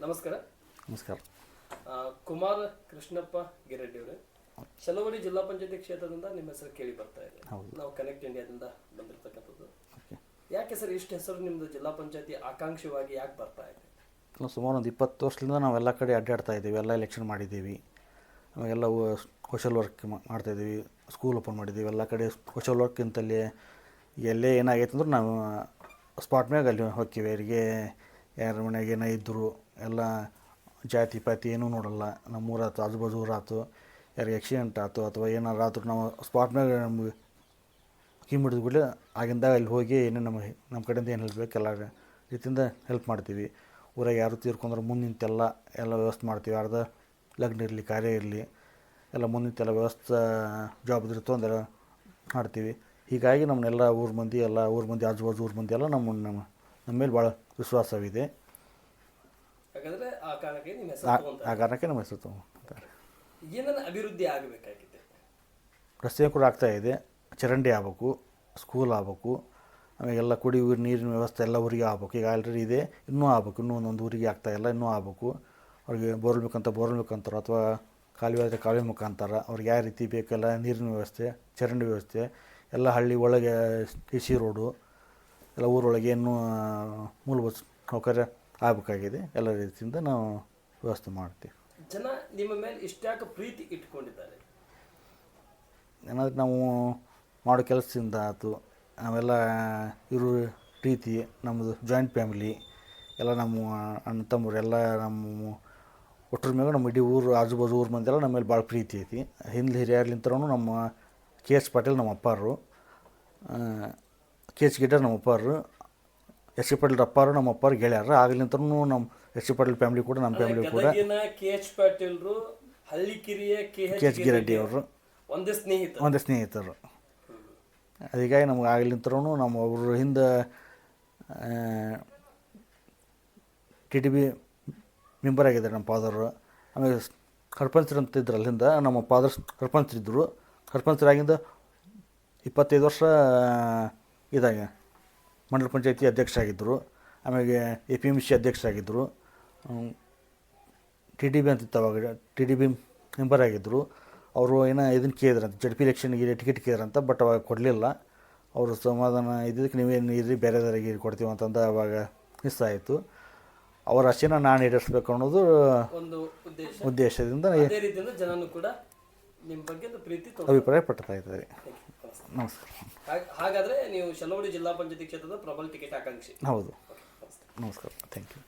ನಮಸ್ಕಾರ. ನಮಸ್ಕಾರ. ಕುಮಾರ್ ಕೃಷ್ಣಪ್ಪ ಗಿರೆಡ್ಡಿ ಅವರು, ಚಲವಡಿ ಜಿಲ್ಲಾ ಪಂಚಾಯತಿ ಕ್ಷೇತ್ರದಿಂದ ನಿಮ್ಮ ಹೆಸರು ಕೇಳಿ ಬರ್ತಾ ಇದೆ. ನಾವು ಕನೆಕ್ಟ್ ಇಂಡಿಯಾದಿಂದ ಬಂದಿರತಕ್ಕಂಥದ್ದು. ಯಾಕೆ ಸರ್ ಇಷ್ಟು ಹೆಸರು ನಿಮ್ಮದು ಜಿಲ್ಲಾ ಪಂಚಾಯತಿ ಆಕಾಂಕ್ಷಿವಾಗಿ ಯಾಕೆ ಬರ್ತಾ ಇದೆ? ಸುಮಾರು ಒಂದು 20 ವರ್ಷದಿಂದ ನಾವೆಲ್ಲ ಕಡೆ ಅಡ್ಡಾಡ್ತಾ ಇದ್ದೀವಿ, ಎಲ್ಲ ಎಲೆಕ್ಷನ್ ಮಾಡಿದ್ದೀವಿ, ಎಲ್ಲ ಸೋಷಲ್ ವರ್ಕ್ ಮಾಡ್ತಾಯಿದ್ದೀವಿ, ಸ್ಕೂಲ್ ಓಪನ್ ಮಾಡಿದ್ದೀವಿ, ಎಲ್ಲ ಕಡೆ ಸೋಷಲ್ ವರ್ಕ್ ಇಂತಲ್ಲಿ ಎಲ್ಲೇ ಏನಾಗೈತೆ ಅಂದ್ರೆ ನಾವು ಸ್ಪಾಟ್ ಮ್ಯಾಗ ಅಲ್ಲಿ ಹೋಗ್ತೀವಿ. ಅವರಿಗೆ ಯಾರ ಮನೆಗೆ ಏನೋ ಇದ್ದರು ಎಲ್ಲ ಜಾತಿ ಪಾತಿ ಏನೂ ನೋಡಲ್ಲ. ನಮ್ಮೂರಾತು ಆಜು ಬಾಜು ಊರಾತು ಯಾರಿಗೆ ಆಕ್ಸಿಡೆಂಟ್ ಆಯ್ತು ಅಥವಾ ಏನಾರು ಆದರೂ ನಾವು ಸ್ಪಾಟ್ ಮ್ಯಾಗ ನಮ್ಗೆ ಹಿಡಿದು ಕೂಡಲೇ ಆಗಿಂದಾಗ ಅಲ್ಲಿ ಹೋಗಿ ಏನೇ ನಮ್ಮ ಕಡೆಯಿಂದ ಏನು ಹೆಲ್ಪ್ ಬೇಕು ಎಲ್ಲ ರೀತಿಯಿಂದ ಹೆಲ್ಪ್ ಮಾಡ್ತೀವಿ. ಊರಾಗ ಯಾರು ತೀರ್ಕೊಂಡ್ರೆ ಮುಂದೆ ನಿಂತೆಲ್ಲ ವ್ಯವಸ್ಥೆ ಮಾಡ್ತೀವಿ. ಯಾರ್ದು ಲಗ್ನ ಇರಲಿ ಕಾರ್ಯ ಇರಲಿ ಎಲ್ಲ ಮುಂದೆ ನಿಂತೆಲ್ಲ ವ್ಯವಸ್ಥೆ ಜವಾಬ್ದಾರಿ ತೊಗೊಂಡೆಲ್ಲ ಮಾಡ್ತೀವಿ. ಹೀಗಾಗಿ ನಮ್ಮನ್ನೆಲ್ಲ ಊರ ಮಂದಿ ಆಜು ಬಾಜು ಊರ ಮಂದಿ ಎಲ್ಲ ನಮ್ಮ ಮೇಲೆ ಭಾಳ ವಿಶ್ವಾಸವಿದೆ. ಆ ಕಾರಣಕ್ಕೆ ನಮ್ಮ ಹೆಸರು ತೊಗೊಂತಾರೆ. ಏನೇನು ಅಭಿವೃದ್ಧಿ ಆಗಬೇಕಾಗಿದೆ? ರಸ್ತೆ ಕೂಡ ಆಗ್ತಾಯಿದೆ, ಚರಂಡಿ ಆಗಬೇಕು, ಸ್ಕೂಲ್ ಆಗಬೇಕು, ಆಮೇಲೆ ಕುಡಿಯುವ ನೀರಿನ ವ್ಯವಸ್ಥೆ ಎಲ್ಲ ಊರಿಗೆ ಆಗ್ಬೇಕು. ಈಗ ಆಲ್ರೆಡಿ ಇದೆ, ಇನ್ನೂ ಆಗ್ಬೇಕು. ಇನ್ನೂ ಒಂದೊಂದು ಊರಿಗೆ ಆಗ್ತಾಯಿಲ್ಲ, ಇನ್ನೂ ಆಗ್ಬೇಕು. ಅವ್ರಿಗೆ ಬೋರ್ವೆಲ್ ಬೇಕಂತಾರೆ ಅಥವಾ ಕಾಲುವೆ ಆದರೆ ಕಾಲುವೆ ಮುಖಾಂತರ ಅವ್ರಿಗೆ ಯಾವ ರೀತಿ ಬೇಕೆಲ್ಲ ನೀರಿನ ವ್ಯವಸ್ಥೆ, ಚರಂಡಿ ವ್ಯವಸ್ಥೆ ಎಲ್ಲ ಹಳ್ಳಿ ಒಳಗೆ ಸಿ ರೋಡು ಎಲ್ಲ ಊರೊಳಗೆ ಇನ್ನೂ ಮೂಲಭೂತ ಸೌಕರ್ಯ ಆಗಬೇಕಾಗಿದೆ. ಎಲ್ಲ ರೀತಿಯಿಂದ ನಾವು ವ್ಯವಸ್ಥೆ ಮಾಡ್ತೀವಿ. ಜನ ನಿಮ್ಮ ಮೇಲೆ ಇಷ್ಟ್ಯಾಕೆ ಪ್ರೀತಿ ಇಟ್ಕೊಂಡಿದ್ದಾರೆ? ಏನಾದರೂ ನಾವು ಮಾಡೋ ಕೆಲಸದಿಂದ ಆಯ್ತು, ನಾವೆಲ್ಲ ಇರೋ ಪ್ರೀತಿ, ನಮ್ಮದು ಜಾಯಿಂಟ್ ಫ್ಯಾಮಿಲಿ ಎಲ್ಲ ನಮ್ಮ ಅಣ್ಣ ತಮ್ಮರು ಎಲ್ಲ ನಮ್ಮ ಒಟ್ಟರ ಮ್ಯಾಗ ನಮ್ಮ ಇಡೀ ಊರು ಆಜು ಬಾಜು ಊರು ಮಂದಿ ಎಲ್ಲ ನಮ್ಮ ಮೇಲೆ ಭಾಳ ಪ್ರೀತಿ ಐತಿ. ಹಿಂದೆ ಹಿರಿಯರ್ಲಿಂತರೂ ನಮ್ಮ ಕೆ ಎಚ್ ಪಾಟೀಲ್ ನಮ್ಮ ಅಪ್ಪಾರು, ಕೆ ಎಚ್ ಗಿಡ್ಡರ್ ನಮ್ಮ ಅಪ್ಪಾರು, ಎಸ್ ಸಿ ಪಾಟೀಲ್ ಅಪ್ಪಾರು ನಮ್ಮ ಅಪ್ಪಾರು ಗೆಳೆಯರು. ಆಗ್ಲಿಂತರೂ ನಮ್ಮ ಎಸ್ ಸಿ ಪಾಟೀಲ್ ಫ್ಯಾಮಿಲಿ ಕೂಡ ನಮ್ಮ ಫ್ಯಾಮಿಲಿ ಕೂಡ K H ಪಾಟೀಲ್ರು, ಹಳ್ಳಿಕಿರಿಯ K H Gireddi ಅವರು ಒಂದೇ ಸ್ನೇಹಿತರು. ಹೀಗಾಗಿ ನಮ್ಗೆ ಆಗ್ಲಿಂತರೂ ನಮ್ಮ ಅವರು ಹಿಂದೆ ಟಿ ಟಿ ಬಿ ಮೆಂಬರ್ ಆಗಿದ್ದಾರೆ ನಮ್ಮ ಫಾದರು. ಆಮೇಲೆ ಸರ್ಪಂಚರು ಅಂತ ಇದ್ರು, ಅಲ್ಲಿಂದ ನಮ್ಮ ಫಾದರ್ ಸರ್ಪಂಚರಿದ್ದರು. ಸರ್ಪಂಚರಾಗಿಂದ 25 ವರ್ಷ ಇದಾಗ ಮಂಡಲ ಪಂಚಾಯತಿ ಅಧ್ಯಕ್ಷರಾಗಿದ್ದರು. ಆಮೇಲೆ APMC ಅಧ್ಯಕ್ಷರಾಗಿದ್ದರು. ಟಿ ಟಿ ಬಿ ಅಂತಿತ್ತು, ಅವಾಗ ಟಿ ಟಿ ಬಿ ಮೆಂಬರ್ ಆಗಿದ್ದರು. ಅವರು ಏನೋ ಇದನ್ನು ಕೇಳಿದ್ರಂತ, ಜಡ್ ಪಿ ಎಲೆಕ್ಷನ್ಗೆ ಟಿಕೆಟ್ ಕೇಳಿದ್ರಂತ, ಬಟ್ ಅವಾಗ ಕೊಡಲಿಲ್ಲ. ಅವರು ಸಮಾಧಾನ ಇದಕ್ಕೆ ನೀವೇನು ಇರಿ ಬೇರೆದವರಿಗೆ ಕೊಡ್ತೀವಿ ಅಂತಂದು ಅವಾಗ ಮಿಸ್ ಆಯಿತು. ಅವರ ಆಸೆನ ನಾನು ಈಡೇರಿಸಬೇಕು ಅನ್ನೋದು ಒಂದು ಉದ್ದೇಶದಿಂದ ಜನನು ಕೂಡ ನಿಮ್ಮ ಬಗ್ಗೆ ಪ್ರೀತಿ ಅಭಿಪ್ರಾಯ ಪಡ್ತಾ ಇದ್ದಾರೆ. ನಮಸ್ಕಾರ. ಹಾಗಾದರೆ ನೀವು ಚಲವಡಿ ಜಿಲ್ಲಾ ಪಂಚಾಯತಿ ಕ್ಷೇತ್ರದ ಪ್ರಬಲ ಟಿಕೆಟ್ ಆಕಾಂಕ್ಷಿ? ಹೌದು. ನಮಸ್ಕಾರ. Thank you.